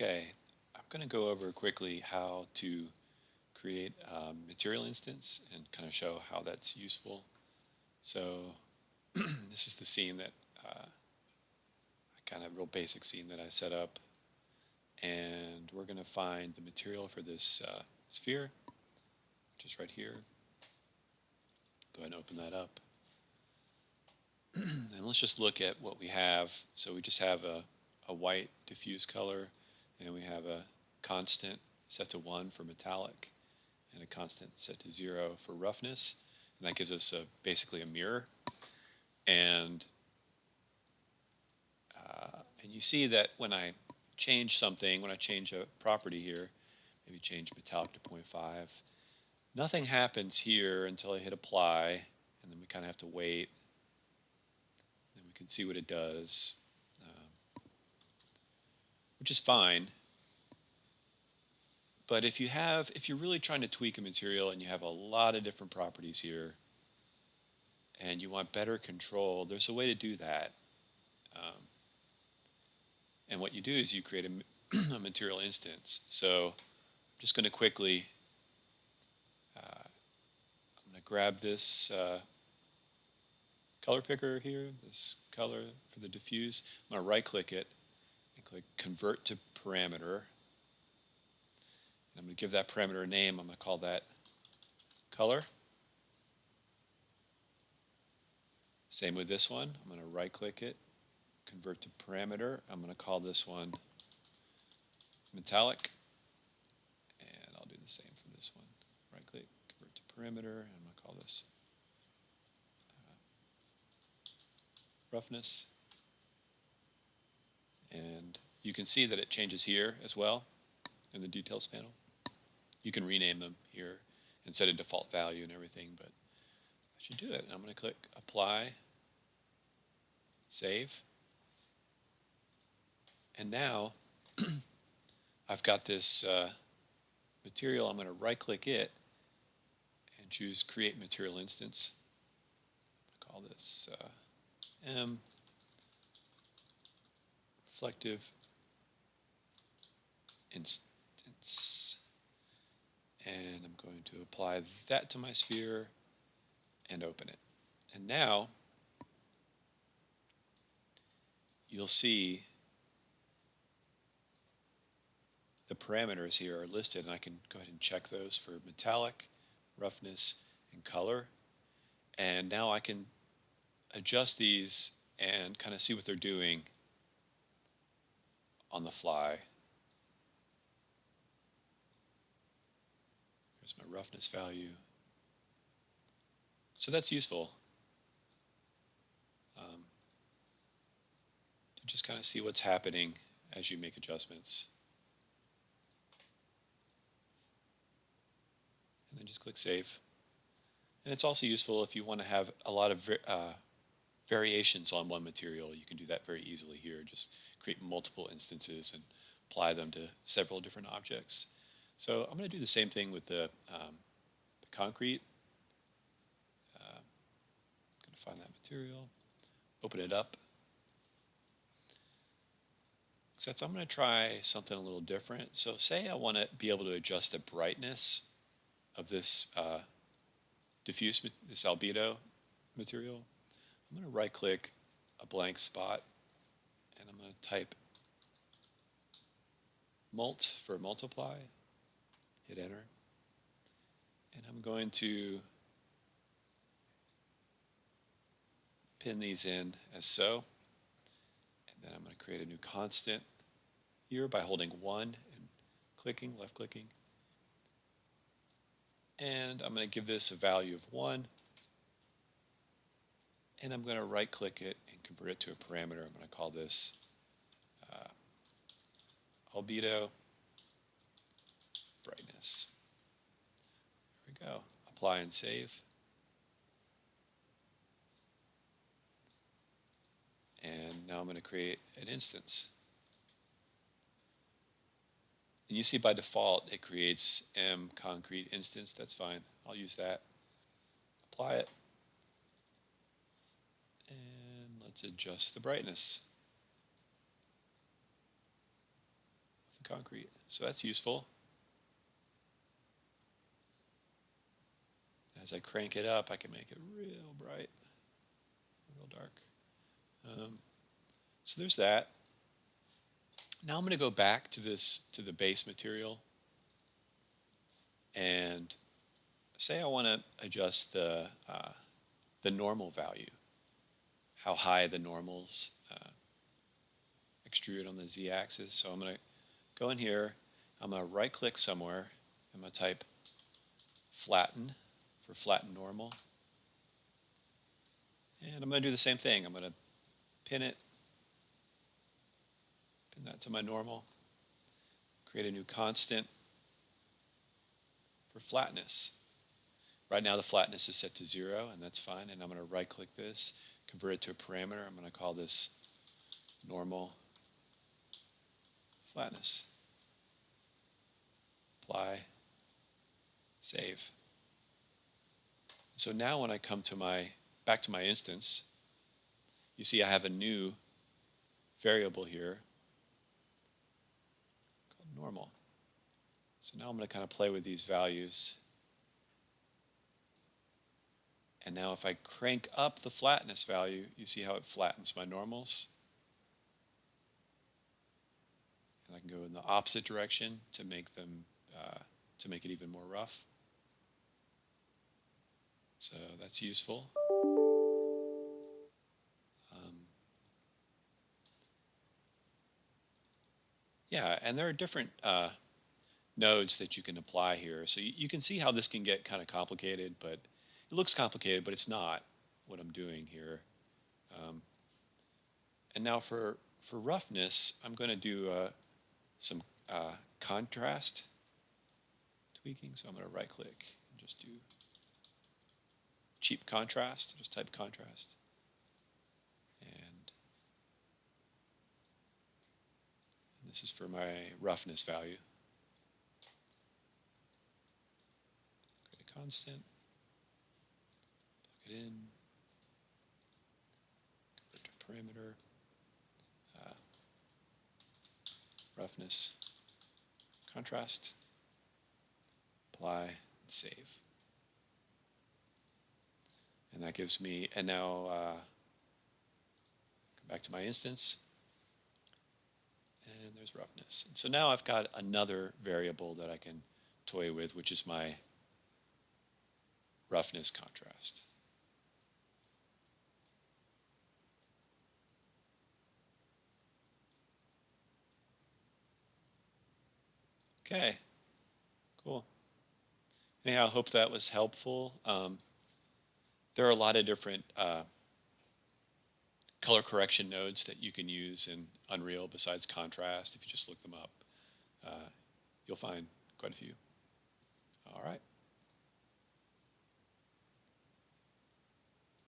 Okay, I'm going to go over quickly how to create a material instance and kind of show how that's useful. So this is the scene that kind of real basic scene that I set up, and we're going to find the material for this sphere, which is right here. Go ahead and open that up. And let's just look at what we have. So we just have a white diffuse color, and we have a constant set to 1 for metallic, and a constant set to 0 for roughness. And that gives us basically a mirror. And you see that when I change something, when I change a property here, maybe change metallic to 0.5, nothing happens here until I hit apply, and then we kind of have to wait. And we can see what it does, which is fine. But if you're really trying to tweak a material and you have a lot of different properties here, and you want better control, there's a way to do that. And what you do is you create a material instance. So I'm just going to quickly, I'm going to grab this color picker here, this color for the diffuse. I'm going to right click it and click convert to parameter. And I'm going to give that parameter a name. I'm going to call that color. Same with this one. I'm going to right click it, convert to parameter. I'm going to call this one metallic. And I'll do the same for this one. Right click, convert to parameter. And I'm going to call this roughness. And you can see that it changes here as well in the details panel. You can rename them here and set a default value and everything, but I should do it. I'm going to click apply, save. And now I've got this material. I'm going to right click it and choose create material instance. I'm going to call this M reflective instance. And I'm going to apply that to my sphere and open it. And now you'll see the parameters here are listed, and I can go ahead and check those for metallic, roughness, and color. And now I can adjust these and kind of see what they're doing on the fly. Here's my roughness value. So that's useful to just kind of see what's happening as you make adjustments. And then just click save. And it's also useful if you want to have a lot of variations on one material. You can do that very easily here. Just create multiple instances and apply them to several different objects. So I'm going to do the same thing with the concrete. I'm going to find that material, open it up. Except I'm going to try something a little different. So say I want to be able to adjust the brightness of this diffuse, this albedo material. I'm going to right click a blank spot and I'm going to type mult for multiply, hit enter, and I'm going to pin these in as so, and then I'm going to create a new constant here by holding 1 and clicking, left clicking, and I'm going to give this a value of 1, and I'm going to right click it and convert it to a parameter. I'm going to call this albedo brightness. There we go. Apply and save. And now I'm going to create an instance. And you see by default it creates M concrete instance. That's fine. I'll use that. Apply it. And let's adjust the brightness of the concrete. So that's useful. As I crank it up, I can make it real bright, real dark. So there's that. Now I'm going to go back to the base material, and say I want to adjust the normal value, how high the normals extrude on the z-axis. So I'm going to go in here, I'm going to right click somewhere, I'm going to type flatten for flatten normal, and I'm going to do the same thing. I'm going to pin that to my normal, create a new constant for flatness. Right now the flatness is set to 0, and that's fine, and I'm going to right click this, convert it to a parameter. I'm going to call this normal flatness. Apply, save. So now when I come to back to my instance, you see I have a new variable here called normal. So now I'm going to kind of play with these values. And now if I crank up the flatness value, you see how it flattens my normals. And I can go in the opposite direction to make them to make it even more rough. So that's useful. Yeah, and there are different nodes that you can apply here. So you can see how this can get kind of complicated, but it looks complicated, but it's not what I'm doing here. And now for roughness, I'm going to do some contrast tweaking. So I'm going to right click and just do cheap contrast, just type contrast. And this is for my roughness value. Create a constant, plug it in, convert to parameter, roughness, contrast, apply, and save. And that gives me, and now come back to my instance, and there's roughness. And so now I've got another variable that I can toy with, which is my roughness contrast. Okay, cool. Anyhow, I hope that was helpful. There are a lot of different color correction nodes that you can use in Unreal besides contrast. If you just look them up, you'll find quite a few. All right.